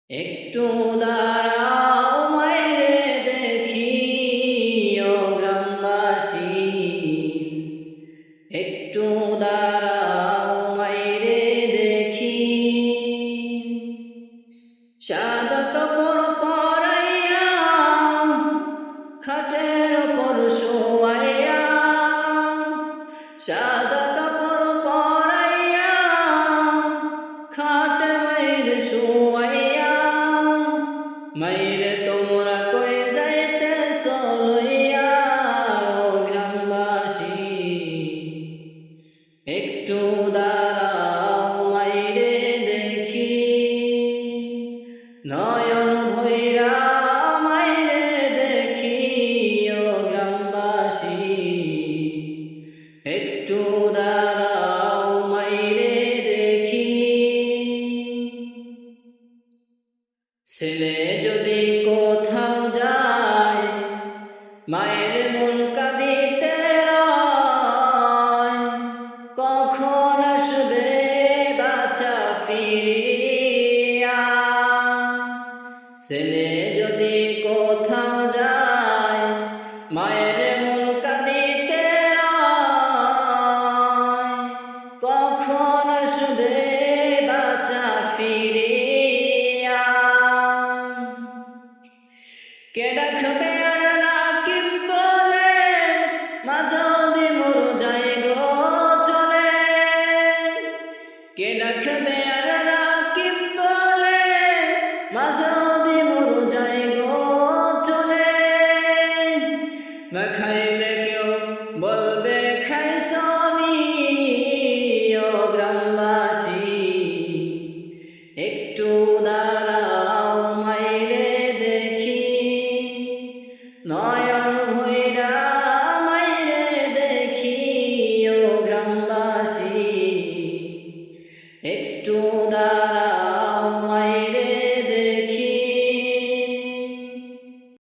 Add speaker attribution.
Speaker 1: একটু দাঁড়াও মাইরে দেখি ও গ্রামবাসী, একটু দাঁড়াও মাইরে দেখি। সাদা কাপড় পরাইয়া খাটের ওপর শোয়াইয়া, সাদা কাপড় পরাইয়া খাটে মাইরে শোয়াইয়া, মাইরে তোমরা কই যাইতেছ লইয়া ও গ্রামবাসী, একটু দাঁড়াও মাইরে দেখি। নয়ন ভৈরা মাইরে দেখি ও গ্রামবাসী, একটু দাঁড়াও মাইরে দেখি। ছেলে যদি কোথাও যায় মায়ের মন কাঁদিতে রয়, কখন আসবে বাছা ফিরিয়া। ছেলে যদি কোথাও যায় মায়ের মন কাঁদিতে রয়, কখন আসবে বাছা ফিরিয়া। কে ডাকবে আর রাকিব বলে মা যদি মোর যাই গো চলে, কে ডাকবে আর রাকিব বলে মা যদি মোর যাই গো চলে। না খাইলে কেউ বলবে খাইছনি ও গ্রামবাসী, একটু দাঁড়াও মাইরে দেখি। নয়